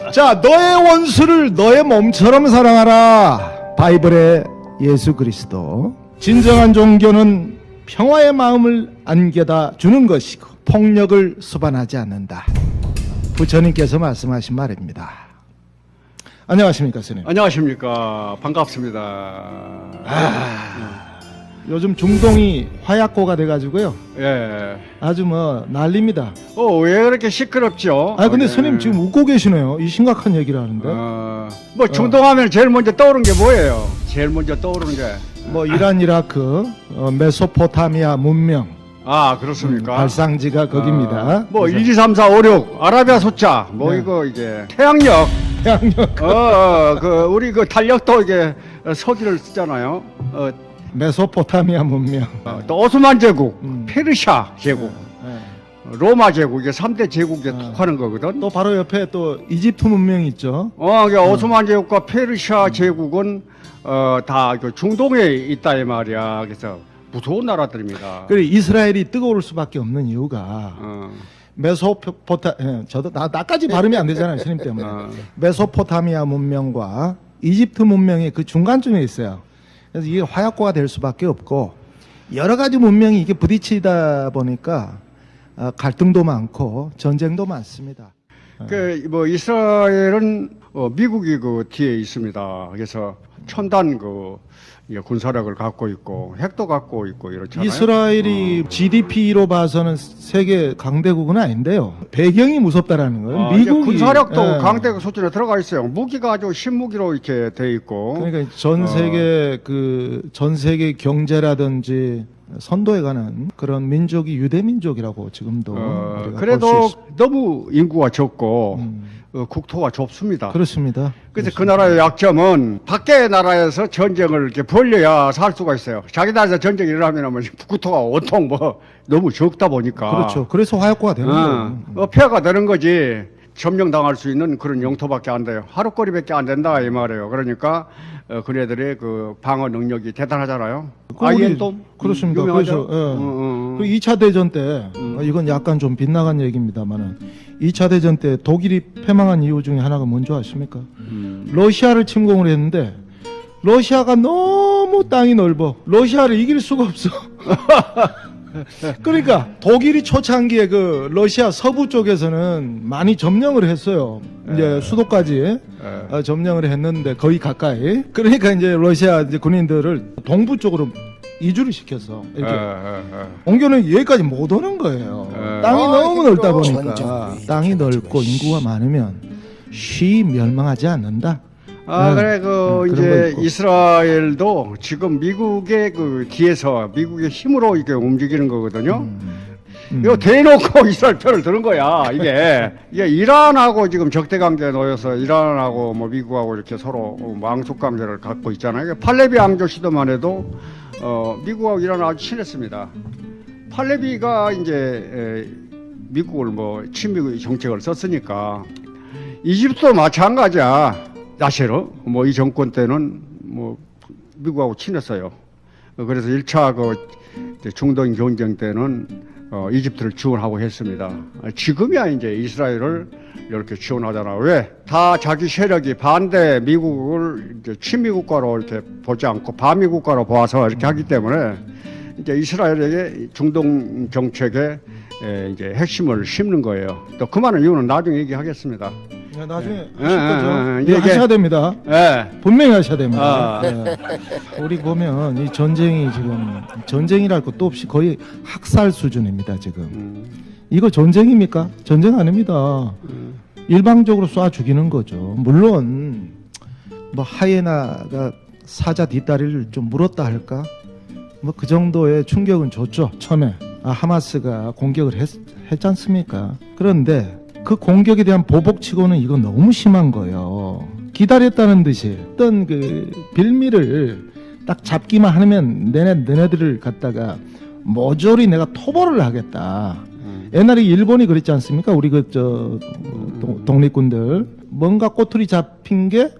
자, 너의 원수를 너의 몸처럼 사랑하라. 바이블의 예수 그리스도. 진정한 종교는 평화의 마음을 안겨다 주는 것이고 폭력을 수반하지 않는다. 부처님께서 말씀하신 말입니다. 안녕하십니까, 스님. 안녕하십니까. 반갑습니다. 요즘 중동이 화약고가 돼가지고요. 예. 아주 뭐 난립니다. 왜 그렇게 시끄럽죠? 근데 예. 스님 지금 웃고 계시네요. 이 심각한 얘기를 하는데. 뭐 중동하면 제일 먼저 떠오르는 게 뭐예요? 제일 먼저 떠오르는 게. 뭐 이란, 이라크, 메소포타미아 문명. 그렇습니까? 발상지가 거기입니다. 뭐 그래서 1, 2, 3, 4, 5, 6 아라비아 숫자 뭐 네. 이거 이제 태양력 태양력. 우리 그 달력도 이게 서기를 쓰잖아요. 메소포타미아 문명. 또 오스만 제국, 음. 페르시아 제국, 네. 로마 제국, 이게 3대 제국에 톡하는 거거든. 또 바로 옆에 또 이집트 문명이 있죠. 그러니까 오스만 제국과 페르시아 제국은 다 중동에 있다 이 말이야. 그래서 무서운 나라들입니다. 그리고 이스라엘이 뜨거울 수밖에 없는 이유가 저도 나까지 발음이 안 되잖아요, 스님 때문에. 메소포타미아 문명과 이집트 문명이 그 중간쯤에 있어요. 그래서 이게 화약고가 될 수밖에 없고 여러 가지 문명이 이게 부딪히다 보니까 갈등도 많고 전쟁도 많습니다. 뭐 이스라엘은 미국이 그 뒤에 있습니다. 그래서 첨단 군사력을 갖고 있고 핵도 갖고 있고 이렇잖아요. 이스라엘이 GDP로 봐서는 세계 강대국은 아닌데요. 배경이 무섭다라는 거예요. 이제 미국이 군사력도 강대국 수준에 들어가 있어요. 무기가 아주 신무기로 이렇게 돼 있고. 그러니까 전 세계 경제라든지 선도에 관한 그런 민족이 유대 민족이라고 지금도 우리가 그래도 볼수 있습니다. 너무 인구가 적고 국토가 좁습니다. 그렇습니다. 그래서 그 나라의 약점은 밖의 나라에서 전쟁을 이렇게 벌려야 살 수가 있어요. 자기 나라에서 전쟁이 일어나면 국토가 온통 너무 적다 보니까. 그렇죠. 그래서 화약고가 되는 거예요. 폐허가 되는 거지. 점령당할 수 있는 그런 영토밖에 안 돼요. 하루거리밖에 안 된다 이 말이에요. 그러니까 그네들의 그 방어 능력이 대단하잖아요. 아이엔돔 그렇습니다. 유명하죠? 그래서 그 2차 대전 때 이건 약간 좀 빗나간 얘기입니다만은 2차 대전 때 독일이 패망한 이유 중에 하나가 뭔지 아십니까? 러시아를 침공을 했는데 러시아가 너무 땅이 넓어. 러시아를 이길 수가 없어. 그러니까 독일이 초창기에 그 러시아 서부 쪽에서는 많이 점령을 했어요. 이제 수도까지 점령을 했는데 거의 가까이. 그러니까 이제 러시아 이제 군인들을 동부 쪽으로 이주를 시켜서 이렇게 옮겨는 여기까지 못 오는 거예요. 땅이 너무 넓다 보니까 땅이 넓고 인구가 많으면 쉬 멸망하지 않는다. 그래 그런 거 이제 있고. 이스라엘도 지금 미국의 그 뒤에서 미국의 힘으로 이렇게 움직이는 거거든요. 이거 대놓고 이스라엘 편을 드는 거야. 이게 이란하고 지금 적대 관계에 놓여서 이란하고 뭐 미국하고 이렇게 서로 앙숙 관계를 갖고 있잖아요. 팔레비 왕조 시대만 해도 미국하고 이란은 아주 친했습니다. 팔레비가 이제 미국을 뭐 친미 정책을 썼으니까 이집트도 마찬가지야. 사실은 뭐 이 정권 때는 뭐 미국하고 친했어요. 그래서 1차 중동 경쟁 때는 이집트를 지원하고 했습니다. 지금이야 이제 이스라엘을 이렇게 지원하잖아. 왜? 다 자기 세력이 반대 미국을 이제 친미 국가로 이렇게 보지 않고 반미 국가로 보아서 이렇게 하기 때문에 이제 이스라엘에게 중동 정책에 이제 핵심을 심는 거예요. 또 그 많은 이유는 나중에 얘기하겠습니다. 나중에 하실 거죠. 이거 이게- 하셔야 됩니다. 분명히 하셔야 됩니다. 아. 우리 보면 이 전쟁이 지금 전쟁이랄 것도 없이 거의 학살 수준입니다. 지금 이거 전쟁입니까? 전쟁 아닙니다. 일방적으로 쏴 죽이는 거죠. 물론 뭐 하이에나가 사자 뒷다리를 좀 물었다 할까? 뭐 그 정도의 충격은 줬죠. 처음에 하마스가 공격을 했지 않습니까? 그런데 그 공격에 대한 보복치고는 이거 너무 심한 거예요. 기다렸다는 듯이 어떤 그 빌미를 딱 잡기만 하면 너네들을 갖다가 모조리 내가 토벌을 하겠다. 옛날에 일본이 그랬지 않습니까? 우리 독립군들 뭔가 꼬투리 잡힌 게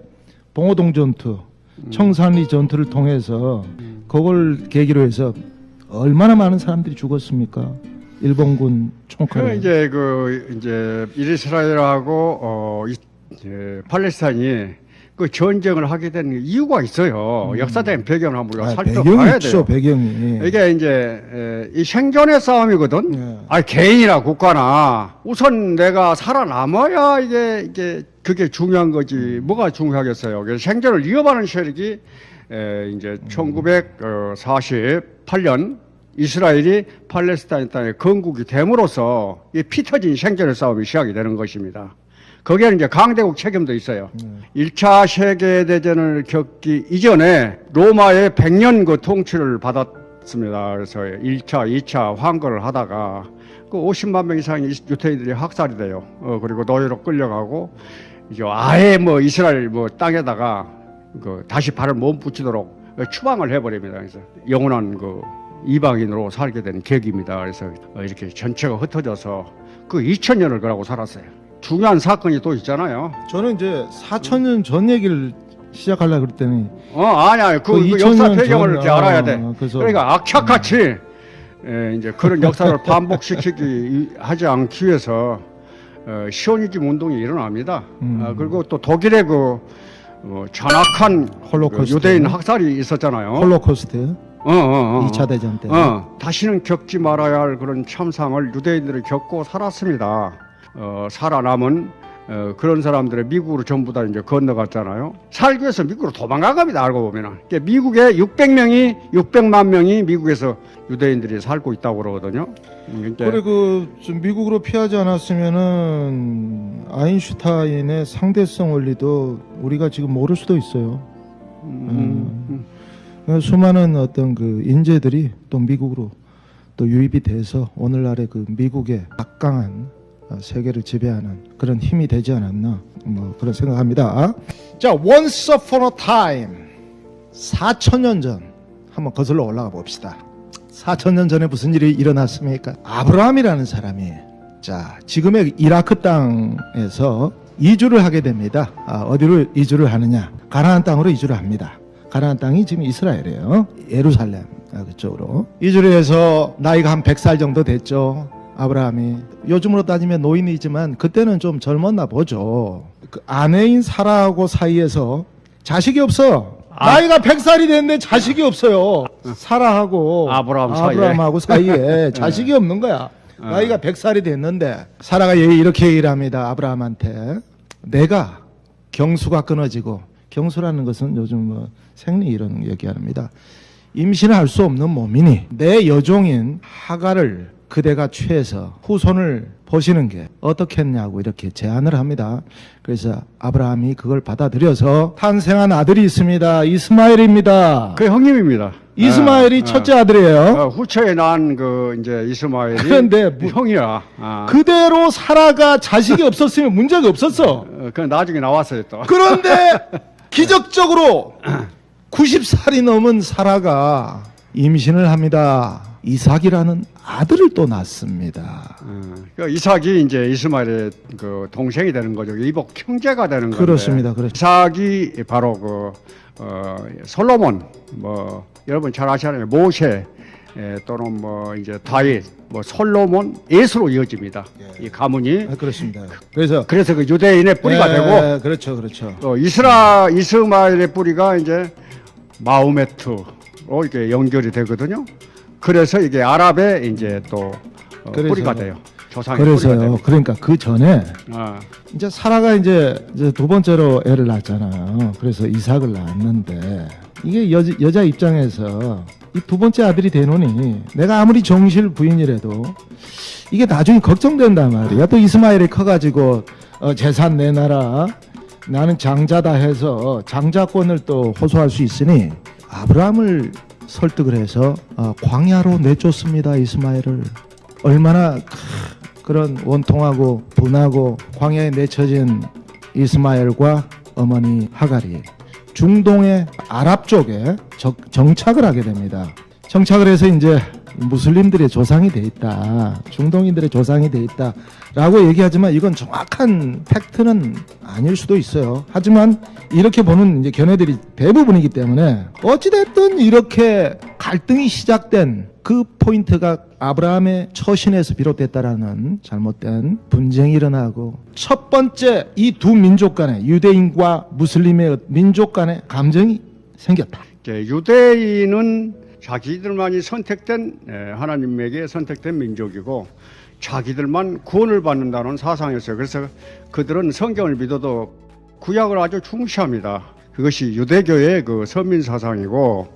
봉오동 전투, 청산리 전투를 통해서 그걸 계기로 해서 얼마나 많은 사람들이 죽었습니까? 일본군 총칼에. 이제 이스라엘하고 팔레스타인이 그 전쟁을 하게 된 이유가 있어요. 역사적인 배경을 한번 우리가 배경이 살펴봐야 있죠, 돼요. 배경이. 이게 이제 이 생존의 싸움이거든. 예. 아니 개인이나 국가나 우선 내가 살아남아야 이게 그게 중요한 거지. 뭐가 중요하겠어요. 그래서 생존을 위협하는 세력이 이제 1948년 이스라엘이 팔레스타인 땅에 건국이 됨으로써 이 피 터진 생존의 싸움이 시작이 되는 것입니다. 거기에는 이제 강대국 책임도 있어요. 1차 세계대전을 겪기 이전에 로마의 100년 그 통치를 받았습니다. 그래서 1차, 2차 환거를 하다가 그 50만 명 이상의 유태인들이 학살이 돼요. 그리고 노예로 끌려가고 이제 아예 뭐 이스라엘 뭐 땅에다가 그 다시 발을 못 붙이도록 추방을 해버립니다. 그래서 영원한 그 이방인으로 살게 된 계기입니다. 그래서 이렇게 전체가 흩어져서 그 2000년을 그러고 살았어요. 중요한 사건이 또 있잖아요. 저는 이제 4,000년 전 얘기를 시작하려고 그랬더니 아니야. 그 2000년 역사 배경을 전, 이렇게 알아야 돼. 그래서 그러니까 악착같이 이제 그런 역사를 반복시키기 하지 않기 위해서 시오니즘 운동이 일어납니다. 그리고 또 독일의 그 잔악한 홀로코스트. 유대인 학살이 있었잖아요. 홀로코스트 2차 대전 때. 다시는 겪지 말아야 할 그런 참상을 유대인들이 겪고 살았습니다. 살아남은 그런 사람들의 미국으로 전부 다 이제 건너갔잖아요. 살기 위해서 미국으로 도망간 겁니다. 알고 보면은. 그러니까 미국에 600만 명이 미국에서 유대인들이 살고 있다고 그러거든요. 그러니까 그래 좀 미국으로 피하지 않았으면은 아인슈타인의 상대성 원리도 우리가 지금 모를 수도 있어요. 수많은 어떤 그 인재들이 또 미국으로 또 유입이 돼서 오늘날의 그 미국의 막강한 세계를 지배하는 그런 힘이 되지 않았나 뭐 그런 생각합니다. 자, Once Upon a Time 4,000년 전 한번 거슬러 올라가 봅시다. 4,000년 전에 무슨 일이 일어났습니까? 아브라함이라는 사람이 자 지금의 이라크 땅에서 이주를 하게 됩니다. 어디로 이주를 하느냐? 가나안 땅으로 이주를 합니다. 가나안 땅이 지금 이스라엘이에요. 예루살렘 그쪽으로 이주를 해서 나이가 한 100살 정도 됐죠. 아브라함이 요즘으로 따지면 노인이지만 그때는 좀 젊었나 보죠. 그 아내인 사라하고 사이에서 자식이 없어. 나이가 100살이 됐는데 자식이 없어요. 사라하고 아브라함하고 사이에 자식이 없는 거야. 나이가 100살이 됐는데 사라가 이렇게 얘기를 합니다. 아브라함한테 내가 경수가 끊어지고 경수라는 것은 요즘 뭐 생리 이런 얘기합니다. 임신할 수 없는 몸이니 내 여종인 하갈을 그대가 취해서 후손을 보시는 게 어떻겠냐고 이렇게 제안을 합니다. 그래서 아브라함이 그걸 받아들여서 탄생한 아들이 있습니다. 이스마엘입니다. 그 형님입니다. 이스마엘이 첫째 아들이에요. 후처에 난 그 이제 이스마엘이 그런데 형이야. 그대로 사라가 자식이 없었으면 문제가 없었어. 그 나중에 나왔어요 또. 그런데 기적적으로 90살이 넘은 사라가 임신을 합니다. 이삭이라는 아들을 또 낳습니다. 그 이삭이 이제 이스마엘의 그 동생이 되는 거죠. 이복 형제가 되는 거죠. 그렇습니다. 이삭이 바로 그 솔로몬 뭐 여러분 잘 아시잖아요. 모세 또는 뭐 이제 다윗 뭐 솔로몬 예수로 이어집니다. 이 가문이 그렇습니다. 그래서 그 유대인의 뿌리가 되고 그렇죠. 이스마엘의 뿌리가 이제 마호메트로 이렇게 연결이 되거든요. 그래서 이게 아랍의 이제 또 뿌리가 돼요. 조상의 뿌리가 돼요. 그러니까 그 전에 이제 사라가 이제 두 번째로 애를 낳았잖아요. 그래서 이삭을 낳았는데 이게 여자 입장에서 이 두 번째 아들이 되노니 내가 아무리 정실 부인이라도 이게 나중에 걱정된단 말이야. 또 이스마엘이 커가지고 재산 내놔라. 나는 장자다 해서 장자권을 또 호소할 수 있으니 아브라함을 설득을 해서 광야로 내쫓습니다. 이스마엘을. 얼마나 그런 원통하고 분하고 광야에 내쳐진 이스마엘과 어머니 하갈이 중동의 아랍 쪽에 정착을 하게 됩니다. 정착을 해서 이제 무슬림들의 조상이 돼 있다. 중동인들의 조상이 돼 있다. 라고 얘기하지만 이건 정확한 팩트는 아닐 수도 있어요. 하지만 이렇게 보는 이제 견해들이 대부분이기 때문에 어찌됐든 이렇게 갈등이 시작된 그 포인트가 아브라함의 처신에서 비롯됐다라는 잘못된 분쟁이 일어나고, 첫 번째 이 두 민족 간에, 유대인과 무슬림의 민족 간에 감정이 생겼다. 유대인은 자기들만이 선택된 하나님에게 선택된 민족이고 자기들만 구원을 받는다는 사상이었어요. 그래서 그들은 성경을 믿어도 구약을 아주 중시합니다. 그것이 유대교의 그 선민 사상이고,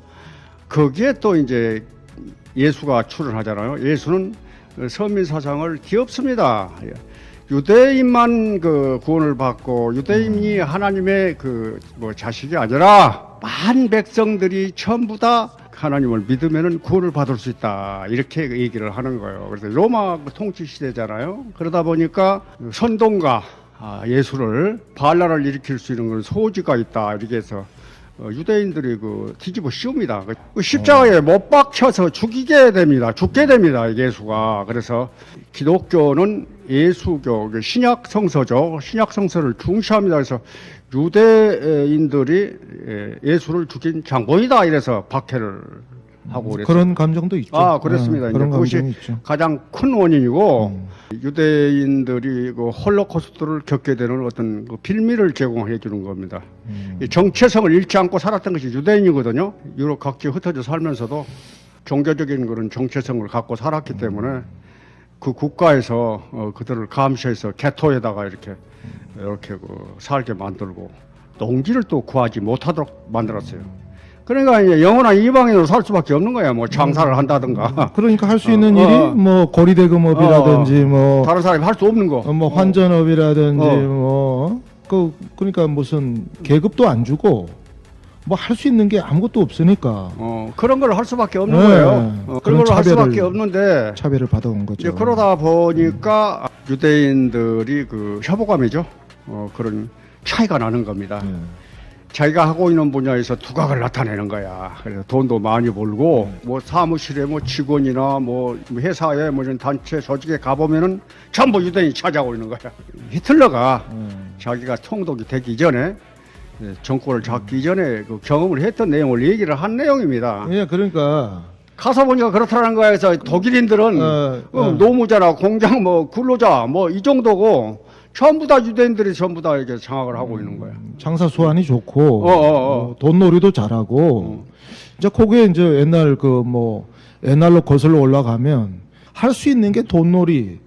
거기에 또 이제 예수가 출현하잖아요. 예수는 선민 사상을 뒤엎습니다. 유대인만 그 구원을 받고 유대인이 하나님의 그 뭐 자식이 아니라 만 백성들이 전부 다 하나님을 믿으면은 구원을 받을 수 있다, 이렇게 얘기를 하는 거예요. 그래서 로마 통치 시대잖아요. 그러다 보니까 선동가 예수를 반란을 일으킬 수 있는 건 소지가 있다, 이렇게 해서 유대인들이 그 뒤집어 씌웁니다. 그 십자가에 못 박혀서 죽게 됩니다. 예수가. 그래서 기독교는 예수교, 신약 성서죠. 신약 성서를 중시합니다. 그래서 유대인들이 예수를 죽인 장본이다, 이래서 박해를 하고 그랬어요. 그런 감정도 있죠. 그렇습니다. 그런 그것이 감정이 있죠. 가장 큰 원인이고, 유대인들이 그 홀로코스트를 겪게 되는 어떤 그 빌미를 제공해 주는 겁니다. 이 정체성을 잃지 않고 살았던 것이 유대인이거든요. 유럽 각지에 흩어져 살면서도 종교적인 그런 정체성을 갖고 살았기 때문에 그 국가에서 그들을 감시해서 개토에다가 이렇게 그 살게 만들고 농지를 또 구하지 못하도록 만들었어요. 그러니까 이제 영원한 이방인으로 살 수밖에 없는 거야. 뭐 장사를 한다든가. 그러니까 할 수 있는 일이 뭐 고리대금업이라든지 뭐 다른 사람이 할 수 없는 거. 뭐 환전업이라든지 그러니까 무슨 계급도 안 주고 뭐 할 수 있는 게 아무것도 없으니까 그런 걸 할 수밖에 없는 네. 거예요. 그런 걸 할 수밖에 없는데 차별을 받아온 거죠. 이제 그러다 보니까 유대인들이 그 혐오감이죠. 그런 차이가 나는 겁니다. 자기가 하고 있는 분야에서 두각을 나타내는 거야. 그래서 돈도 많이 벌고 뭐 사무실에 뭐 직원이나 뭐 회사에 뭐 이런 단체 조직에 가보면은 전부 유대인이 차지하고 있는 거야. 히틀러가 자기가 총독이 되기 전에, 정권을 잡기 전에 그 경험을 했던 내용을 얘기를 한 내용입니다. 예, 그러니까 가서 보니까 그렇다는 거야. 그래서 독일인들은 노무자나 공장 뭐 근로자 뭐 이 정도고 전부 다 유대인들이 전부 다 이렇게 장악을 하고 있는 거야. 장사 수완이 좋고 돈놀이도 잘하고 이제 그게 이제 옛날 그 뭐 옛날로 거슬러 올라가면 할 수 있는 게 돈놀이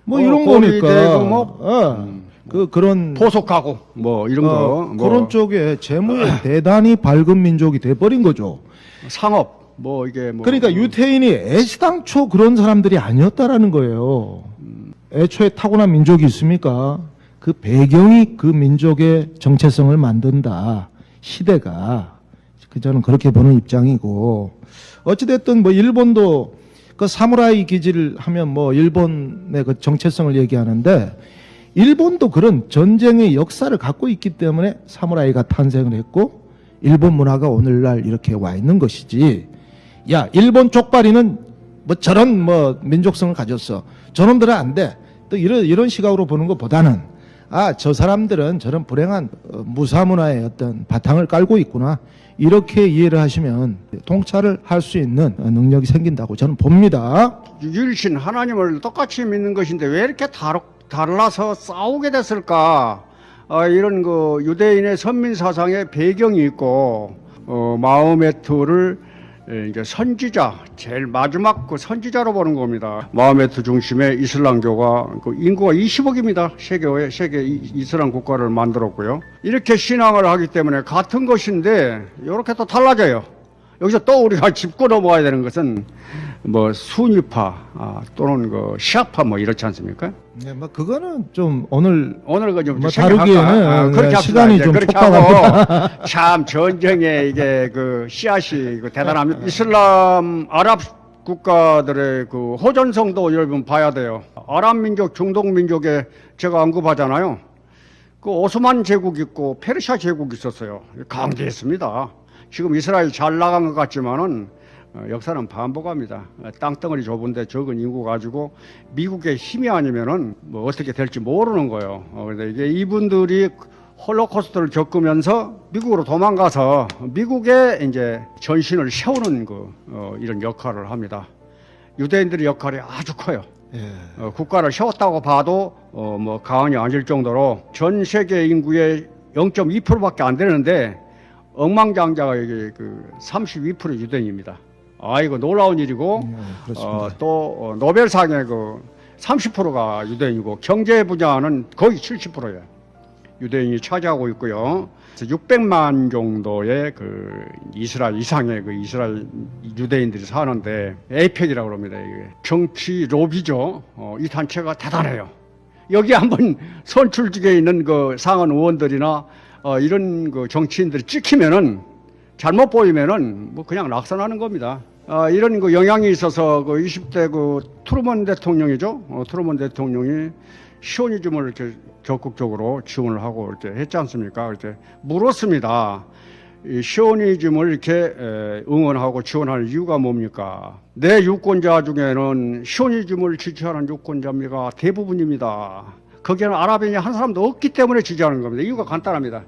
뭐 이런 거니까 그런 포속하고 뭐 이런 거 그런 쪽에 재무에 대단히 밝은 민족이 돼버린 거죠. 상업 뭐 이게 뭐 그러니까 유태인이 애시당초 그런 사람들이 아니었다라는 거예요. 애초에 타고난 민족이 있습니까? 그 배경이 그 민족의 정체성을 만든다. 시대가. 저는 그렇게 보는 입장이고, 어찌됐든 뭐 일본도 그 사무라이 기지를 하면 뭐 일본의 그 정체성을 얘기하는데, 일본도 그런 전쟁의 역사를 갖고 있기 때문에 사무라이가 탄생을 했고 일본 문화가 오늘날 이렇게 와 있는 것이지, 야 일본 쪽발이는 뭐 저런 뭐 민족성을 가졌어, 저놈들은 안 돼, 또 이런 시각으로 보는 것보다는 저 사람들은 저런 불행한 무사 문화의 어떤 바탕을 깔고 있구나, 이렇게 이해를 하시면 통찰을 할 수 있는 능력이 생긴다고 저는 봅니다. 유일신 하나님을 똑같이 믿는 것인데 왜 이렇게 달라서 싸우게 됐을까? 이런 그 유대인의 선민 사상의 배경이 있고, 마호메트를 이제 선지자, 제일 마지막 그 선지자로 보는 겁니다. 마호메트 중심의 이슬람교가 그 인구가 20억입니다. 세계 이슬람 국가를 만들었고요. 이렇게 신앙을 하기 때문에 같은 것인데 이렇게 또 달라져요. 여기서 또 우리가 짚고 넘어가야 되는 것은 뭐 순위파 또는 그 시아파 뭐 이렇지 않습니까? 네, 뭐 그거는 좀 오늘 좀 뭐 다루기에는 그렇게 시간이 좀 그렇게 촉박합니다. 하고 참 전쟁에 이게 그 씨앗이 대단합니다. 이슬람 아랍 국가들의 그 호전성도 여러분 봐야 돼요. 아랍 민족, 중동 민족에 제가 언급하잖아요. 그 오스만 제국 있고 페르시아 제국 있었어요. 강대했습니다. 지금 이스라엘 잘 나간 것 같지만은 역사는 반복합니다. 땅덩어리 좁은데 적은 인구 가지고 미국의 힘이 아니면은 뭐 어떻게 될지 모르는 거예요. 그래서 이게 이분들이 홀로코스트를 겪으면서 미국으로 도망가서 미국의 이제 전신을 세우는 이런 역할을 합니다. 유대인들의 역할이 아주 커요. 예. 국가를 세웠다고 봐도 뭐 가언이 아닐 정도로 전 세계 인구의 0.2%밖에 안 되는데 억만장자가 이게 그 32% 유대인입니다. 이거 놀라운 일이고 그렇습니다. 또 노벨상의 그 30%가 유대인이고 경제 분야는 거의 70%예요. 유대인이 차지하고 있고요. 600만 정도의 그 이스라엘 이상의 그 이스라엘 유대인들이 사는데 에이펙이라고 합니다. 이게 정치 로비죠. 이 단체가 대단해요. 여기 한번 선출직에 있는 그 상원 의원들이나 이런 그 정치인들이 찍히면은 잘못 보이면은 뭐 그냥 낙선하는 겁니다. 이런 그 영향이 있어서 그 20대 그 트루먼 대통령이죠. 트루먼 대통령이 시오니즘을 이렇게 적극적으로 지원을 하고 이렇게 했지 않습니까? 이렇게 물었습니다. 이 시오니즘을 이렇게 응원하고 지원할 이유가 뭡니까? 내 유권자 중에는 시오니즘을 지지하는 유권자가 대부분입니다. 거기에는 아랍인이 한 사람도 없기 때문에 지지하는 겁니다. 이유가 간단합니다.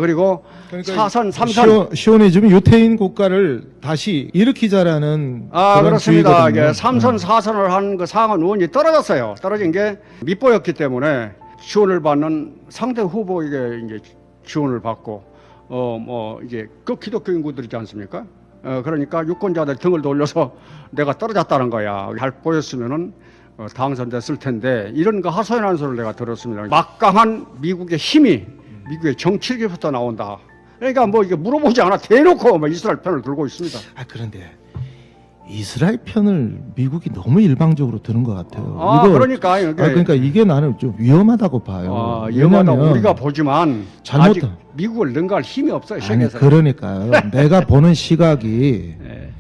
그리고 그러니까 4선, 3선. 시오니즘이 유태인 국가를 다시 일으키자라는 그런 그렇습니다. 주의거든요. 3선, 4선을 한 그 상원 의원이 떨어졌어요. 떨어진 게 밉보였기 때문에 지원을 받는 상대 후보에게 이제 지원을 받고, 뭐, 이제 그 기독교 인구들이지 않습니까? 그러니까 유권자들 등을 돌려서 내가 떨어졌다는 거야. 잘 보였으면은 당선됐을 텐데, 이런 거 하소연한 소리를 내가 들었습니다. 막강한 미국의 힘이 미국의 정치력부터 나온다. 그러니까 뭐 이게 물어보지 않아 대놓고 뭐 이스라엘 편을 들고 있습니다. 그런데 이스라엘 편을 미국이 너무 일방적으로 드는 것 같아요. 그러니까 이게 그러니까 이게 나는 좀 위험하다고 봐요. 위험하다 왜냐면 우리가 보지만 아직 미국을 능가할 힘이 없어요. 세계에서. 그러니까요. 내가 보는 시각이 네.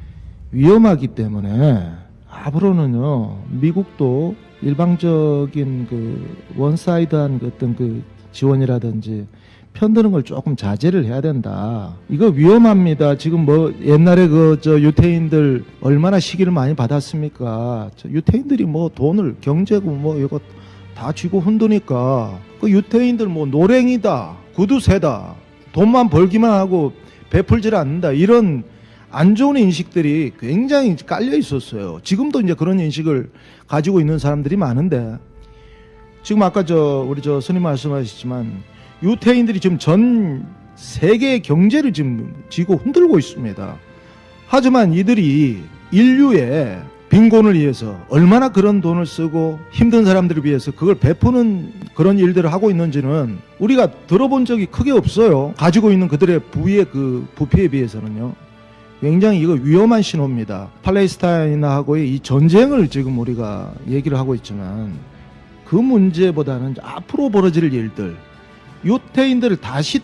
위험하기 때문에 앞으로는요 미국도 일방적인 그 원사이드한 그 어떤 그 지원이라든지 편드는 걸 조금 자제를 해야 된다. 이거 위험합니다. 지금 뭐 옛날에 그 저 유태인들 얼마나 시기를 많이 받았습니까? 저 유태인들이 뭐 돈을 경제고 뭐 이거 다 쥐고 흔드니까 그 유태인들 뭐 노랭이다, 구두쇠다, 돈만 벌기만 하고 베풀질 않는다 이런 안 좋은 인식들이 굉장히 깔려 있었어요. 지금도 이제 그런 인식을 가지고 있는 사람들이 많은데. 지금 아까 우리 스님 말씀하셨지만 유태인들이 지금 전 세계의 경제를 지금 쥐고 흔들고 있습니다. 하지만 이들이 인류의 빈곤을 위해서 얼마나 그런 돈을 쓰고 힘든 사람들을 위해서 그걸 베푸는 그런 일들을 하고 있는지는 우리가 들어본 적이 크게 없어요. 가지고 있는 그들의 부의 그 부피에 비해서는요. 굉장히 이거 위험한 신호입니다. 팔레스타인하고의 이 전쟁을 지금 우리가 얘기를 하고 있지만 그 문제보다는 앞으로 벌어질 일들, 유태인들을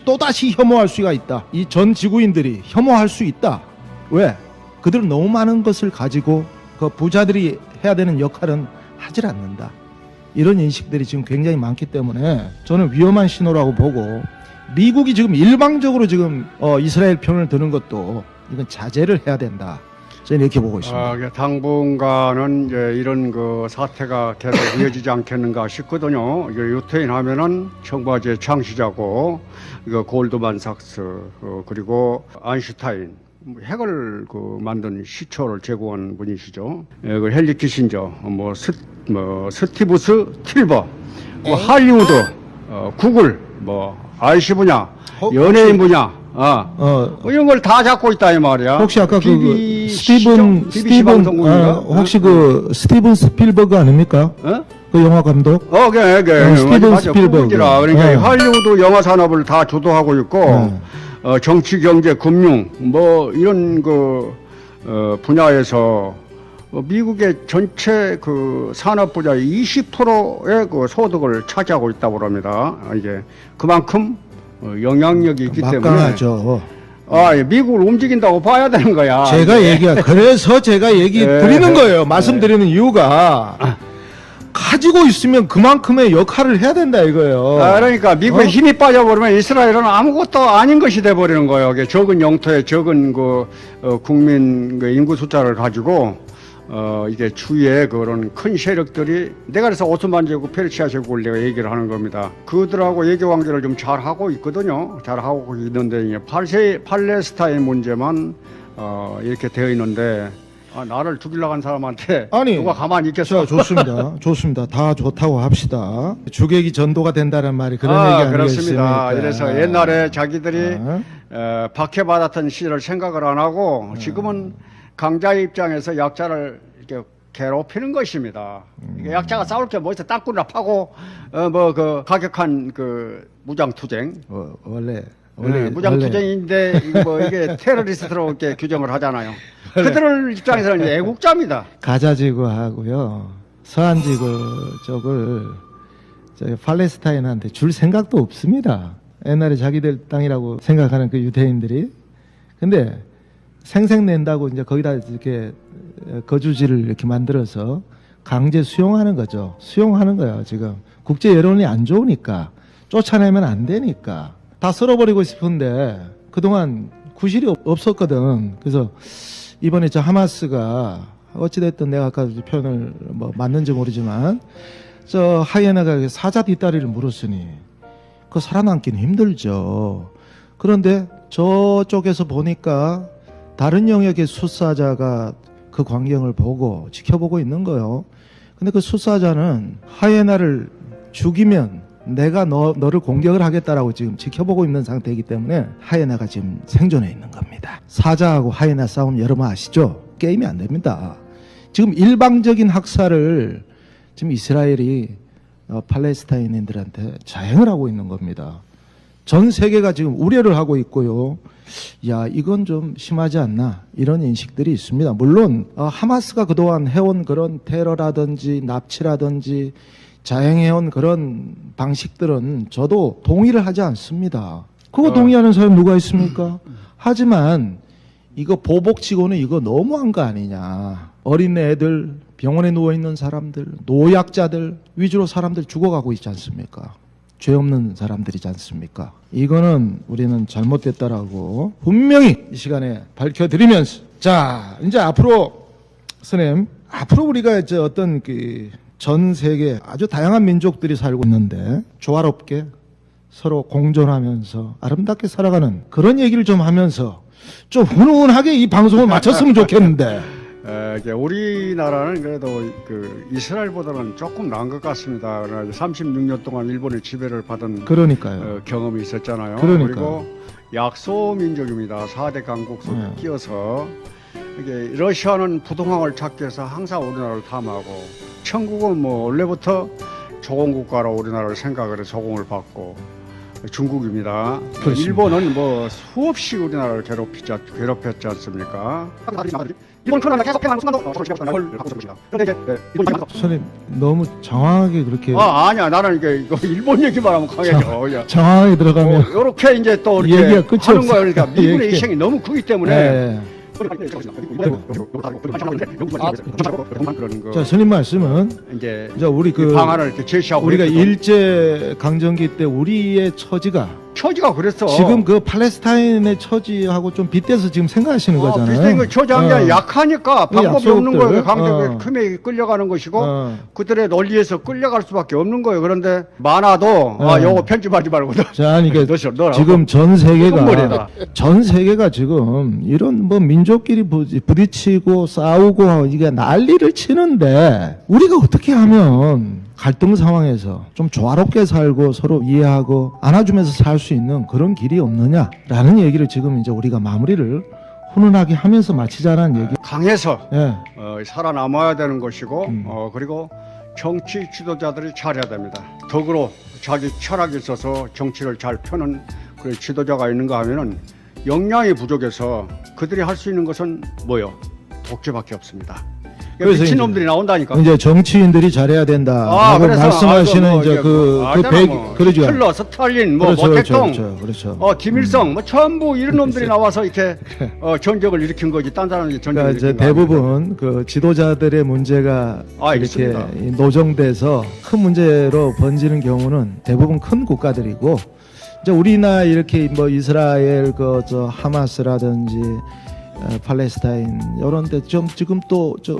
또다시 혐오할 수가 있다. 이 전 지구인들이 혐오할 수 있다. 왜? 그들은 너무 많은 것을 가지고 그 부자들이 해야 되는 역할은 하질 않는다. 이런 인식들이 지금 굉장히 많기 때문에 저는 위험한 신호라고 보고 미국이 지금 일방적으로 지금 이스라엘 편을 드는 것도 이건 자제를 해야 된다. 저는 이렇게 보고 있습니다. 당분간은 이제 이런 그 사태가 계속 이어지지 않겠는가 싶거든요. 이게 유태인 하면은 청바지의 창시자고, 이거 골드만삭스, 그리고 아인슈타인, 핵을 만든 시초를 제공한 분이시죠. 그 헨리 키신저, 스티브스 틸버, 할리우드, 구글, IC 분야, 연예인 분야. 이런 걸 다 잡고 있다 이 말이야. 혹시 아까 BBC 방송국인가? 혹시 스티븐 스필버그 아닙니까? 그 영화 감독? 스티븐 스필버그. 그러니까 할리우드 영화 산업을 다 주도하고 있고, 정치, 경제, 금융, 이런 분야에서 미국의 전체 산업 분야의 20%의 소득을 차지하고 있다고 합니다. 이게 그만큼 영향력이 있기 막강하죠. 때문에 미국을 움직인다고 봐야 되는 거야. 그래서 제가 얘기 드리는 거예요. 말씀드리는 이유가 가지고 있으면 그만큼의 역할을 해야 된다 이거예요. 그러니까 미국에 힘이 빠져버리면 이스라엘은 아무것도 아닌 것이 돼버리는 거예요. 적은 영토에 적은 국민 인구 숫자를 가지고 이게 주위에 그런 큰 세력들이 내가 그래서 오스만 제국, 페르시아 제국을 내가 얘기를 하는 겁니다. 그들하고 외교 관계를 좀 잘 하고 있거든요. 잘 하고 있는데 팔레스타인 문제만 이렇게 되어 있는데 나를 죽이려고 한 사람한테 아니, 누가 가만히 있겠어? 자, 좋습니다. 좋습니다. 다 좋다고 합시다. 주객이 전도가 된다는 말이 그런 얘기 그렇습니다. 아니겠습니까? 이래서 옛날에 자기들이 박해받았던 시절을 생각을 안 하고 지금은 강자의 입장에서 약자를 이렇게 괴롭히는 것입니다. 이게 약자가 싸울 게 뭐 있어? 땅굴이나 파고 뭐 그 가격한 그 무장투쟁. 원래 무장투쟁인데 뭐 이게 테러리스트로 이렇게 규정을 하잖아요. 그들 입장에서는 애국자입니다. 가자지구하고요 서한지구 쪽을 저기 팔레스타인한테 줄 생각도 없습니다. 옛날에 자기들 땅이라고 생각하는 그 유대인들이. 근데 생색낸다고 이제 거기다 이렇게 거주지를 이렇게 만들어서 강제 수용하는 거죠. 수용하는 거예요. 지금 국제 여론이 안 좋으니까, 쫓아내면 안 되니까 다 쓸어버리고 싶은데 그동안 구실이 없었거든. 그래서 이번에 저 하마스가 어찌됐든 내가 아까 표현을 뭐 맞는지 모르지만 저 하이에나가 사자 뒷다리를 물었으니 그 살아남기는 힘들죠. 그런데 저쪽에서 보니까 다른 영역의 숫사자가 그 광경을 보고 지켜보고 있는 거예요. 근데 그 숫사자는 하이에나를 죽이면 내가 너를 공격을 하겠다라고 지금 지켜보고 있는 상태이기 때문에 하이에나가 지금 생존해 있는 겁니다. 사자하고 하이에나 싸움 여러분 아시죠? 게임이 안 됩니다. 지금 일방적인 학살을 지금 이스라엘이 팔레스타인인들한테 자행을 하고 있는 겁니다. 전 세계가 지금 우려를 하고 있고요. 야, 이건 좀 심하지 않나, 이런 인식들이 있습니다. 물론 하마스가 그동안 해온 그런 테러라든지 납치라든지 자행해온 그런 방식들은 저도 동의를 하지 않습니다. 그거 동의하는 사람 누가 있습니까? 하지만 이거 보복치고는 이거 너무한 거 아니냐. 어린 애들, 병원에 누워있는 사람들, 노약자들 위주로 사람들 죽어가고 있지 않습니까? 죄 없는 사람들이지 않습니까? 이거는 우리는 잘못됐다라고 분명히 이 시간에 밝혀드리면서, 자, 이제 앞으로 선생님, 앞으로 우리가 이제 어떤 그 전 세계 아주 다양한 민족들이 살고 있는데 조화롭게 서로 공존하면서 아름답게 살아가는 그런 얘기를 좀 하면서 좀 훈훈하게 이 방송을 마쳤으면 좋겠는데. 이제 우리나라는 그래도 그 이스라엘보다는 조금 나은 것 같습니다. 36년 동안 일본의 지배를 받은 그러니까요. 경험이 있었잖아요. 그러니까. 그리고 약소 민족입니다. 4대 강국 속에 끼어서 이게 러시아는 부동항을 찾기 위해서 항상 우리나라를 탐하고, 천국은 뭐 원래부터 조공국가로 우리나라를 생각을 해서 조공을 받고, 중국입니다. 그렇습니다. 일본은 뭐 수없이 우리나라를 괴롭혔지 않습니까? 일본 코로나 계속 팽하는 순간도 서로 지갑을 하고 있을 것이다. 그런데 이제 일본이 선생님 너무 장황하게 그렇게 아니야, 나는 이거 일본 얘기만 하면 강해져. 장황하게 들어가면 이렇게 이제 또 얘기가 이렇게 끝이 하는 없어. 거예요. 그러니까 미군의 얘기. 희생이 너무 크기 때문에. 네. 그런 거. 자, 스님 말씀은 이제 자, 우리 그 방안을 이렇게 제시하고 우리가 있거든. 일제 강점기 때 우리의 처지가 처지가 그랬어. 지금 그 팔레스타인의 처지하고 좀 빗대서 지금 생각하시는 거잖아요. 비슷한 거 처지한 게 약하니까 방법이 없는 약속들. 거예요. 강적에 큼에 끌려가는 것이고 그들의 논리에서 끌려갈 수밖에 없는 거예요. 그런데 많아도 요거 편집하지 말고 자, 아니, 이게 넣으라고. 지금 전 끝머리에다. 세계가 지금 이런 뭐 민족끼리 부딪히고 싸우고 이게 난리를 치는데 우리가 어떻게 하면 갈등 상황에서 좀 조화롭게 살고 서로 이해하고 안아주면서 살 수 있는 그런 길이 없느냐라는 얘기를 지금 이제 우리가 마무리를 훈훈하게 하면서 마치자라는 얘기. 강해서 예. 살아남아야 되는 것이고 그리고 정치 지도자들이 잘해야 됩니다. 덕으로 자기 철학이 있어서 정치를 잘 펴는 그런 지도자가 있는가 하면은 역량이 부족해서 그들이 할 수 있는 것은 뭐요? 독재밖에 없습니다. 그래서 미친놈들이 나온다니까. 이제 정치인들이 잘해야 된다라고 그래서 말씀하시는 뭐 이제 그러죠. hitler, 스탈린, 그렇죠, 모택동, 그렇죠. 김일성, 뭐 전부 이런 놈들이 나와서 이렇게 전적을 일으킨 거지. 딴 사람이 전적을 그러니까 일으킨 이제 대부분 그 지도자들의 문제가 이렇게 있습니다. 노정돼서 큰 문제로 번지는 경우는 대부분 큰 국가들이고, 이제 우리나라 이렇게 뭐 이스라엘 저 하마스라든지 팔레스타인 이런데 좀 지금 또 저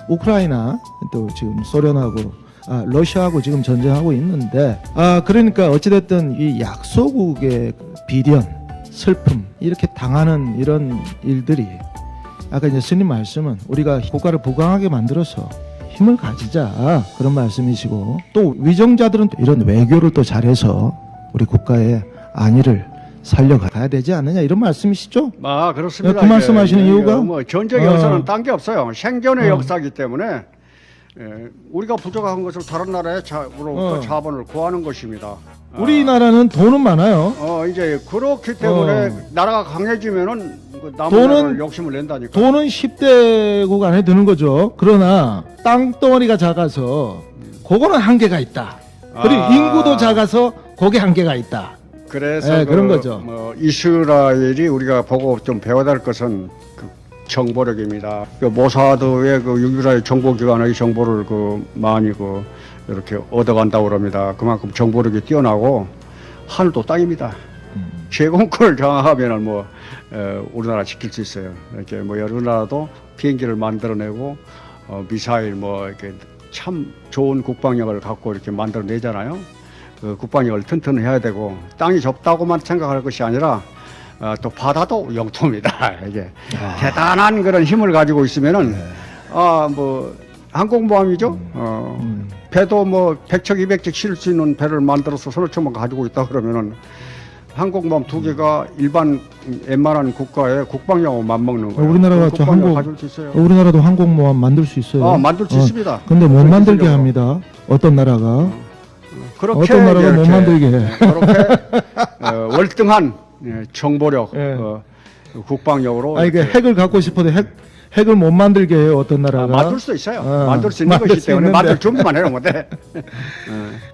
우크라이나 또 지금 소련하고 러시아하고 지금 전쟁하고 있는데 그러니까 어찌됐든 이 약소국의 비련, 슬픔 이렇게 당하는 이런 일들이 아까 이제 스님 말씀은 우리가 국가를 부강하게 만들어서 힘을 가지자 그런 말씀이시고, 또 위정자들은 또 이런 외교를 또 잘해서 우리 국가의 안위를 살려가야 되지 않느냐 이런 말씀이시죠? 아, 그렇습니다. 그 말씀하시는 이유가? 뭐 전쟁의 역사는 딴 게 없어요. 생존의 역사이기 때문에 우리가 부족한 것을 다른 나라의 으로부터 자본을 구하는 것입니다. 우리나라는 돈은 많아요. 이제 그렇기 때문에 나라가 강해지면은 그 남은 돈은- 나라를 욕심을 낸다니까. 돈은 10대국 안에 드는 거죠. 그러나 땅덩어리가 작아서 그거는 한계가 있다. 그리고 아. 인구도 작아서 거기에 한계가 있다. 그래서 네, 그런 거죠. 이스라엘이 우리가 보고 좀 배워야 될 것은 그 정보력입니다. 그 모사드의 그 이스라엘 정보기관의 정보를 많이 이렇게 얻어간다고 그럽니다. 그만큼 정보력이 뛰어나고 하늘도 땅입니다. 제공권을 장악하면은 우리나라 지킬 수 있어요. 이렇게 여러 나라도 비행기를 만들어내고 미사일 이렇게 참 좋은 국방력을 갖고 이렇게 만들어내잖아요. 그 국방력을 튼튼해야 되고, 땅이 좁다고만 생각할 것이 아니라 또 바다도 영토입니다. 이게 대단한 그런 힘을 가지고 있으면은 항공모함이죠. 배도 100척 200척 실을 수 있는 배를 만들어서 서너 척만 가지고 있다 그러면은 항공모함 2개가 일반 웬만한 국가의 국방력하고 맞먹는 거예요. 우리나라가 그 저 국방력 항공 가질 수 있어요. 우리나라도 항공모함 만들 수 있어요. 만들 수 있습니다. 근데 못 그렇게 만들게 쓰려고. 합니다. 어떤 나라가 그렇게 어떤 나라가 못 이렇게, 만들게 해. 그렇게 월등한 정보력, 예. 국방력으로 아니 그 이렇게 핵을 갖고 싶어도 핵을 못 만들게 해요. 어떤 나라가. 만들 수도 있어요. 어, 만들 수 있는 만들 것이기 수 때문에 있는데. 만들 준비만 해놓으면 돼.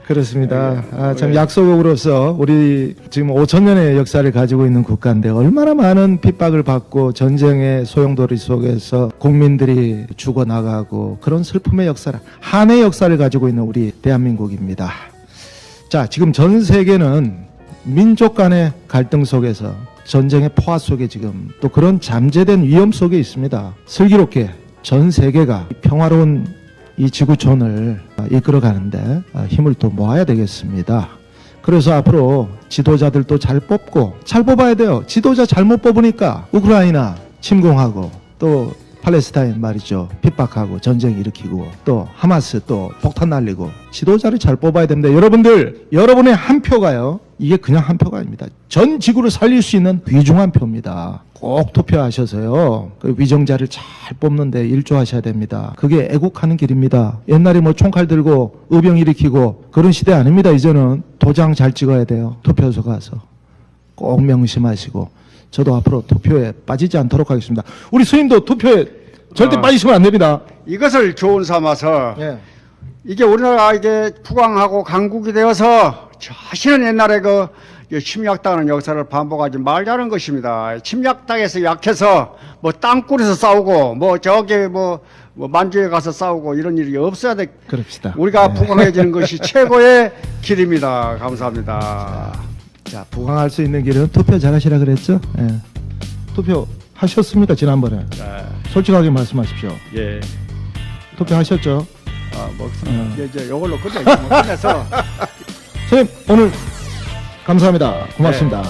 그렇습니다. 참 약소국으로서 우리 지금 5천 년의 역사를 가지고 있는 국가인데 얼마나 많은 핍박을 받고 전쟁의 소용돌이 속에서 국민들이 죽어나가고 그런 슬픔의 역사를, 한의 역사를 가지고 있는 우리 대한민국입니다. 자, 지금 전 세계는 민족 간의 갈등 속에서, 전쟁의 포화 속에 지금 또 그런 잠재된 위험 속에 있습니다. 슬기롭게 전 세계가 평화로운 이 지구촌을 이끌어가는데 힘을 또 모아야 되겠습니다. 그래서 앞으로 지도자들도 잘 뽑고, 잘 뽑아야 돼요. 지도자 잘못 뽑으니까 우크라이나 침공하고 또 팔레스타인 말이죠. 핍박하고 전쟁 일으키고 또 하마스 또 폭탄 날리고, 지도자를 잘 뽑아야 됩니다. 여러분들, 여러분의 한 표가요. 이게 그냥 한 표가 아닙니다. 전 지구를 살릴 수 있는 귀중한 표입니다. 꼭 투표하셔서요. 그 위정자를 잘 뽑는데 일조하셔야 됩니다. 그게 애국하는 길입니다. 옛날에 총칼 들고 의병 일으키고 그런 시대 아닙니다. 이제는 도장 잘 찍어야 돼요. 투표소 가서 꼭 명심하시고, 저도 앞으로 투표에 빠지지 않도록 하겠습니다. 우리 스님도 투표에 절대 빠지시면 안 됩니다. 이것을 교훈 삼아서 예. 이게 우리나라가 이게 부강하고 강국이 되어서 자신은 옛날에 침략당하는 역사를 반복하지 말자는 것입니다. 침략당해서 약해서 땅굴에서 싸우고 만주에 가서 싸우고 이런 일이 없어야 돼. 그럽시다. 우리가 부강해지는 것이 최고의 길입니다. 감사합니다. 자, 부강할 수 있는 길은 투표 잘하시라 그랬죠? 예. 투표 하셨습니까? 지난번에. 솔직하게 말씀하십시오. 예. 투표 하셨죠? 이제 이걸로 끝내서. 선생님, 오늘 감사합니다. 고맙습니다.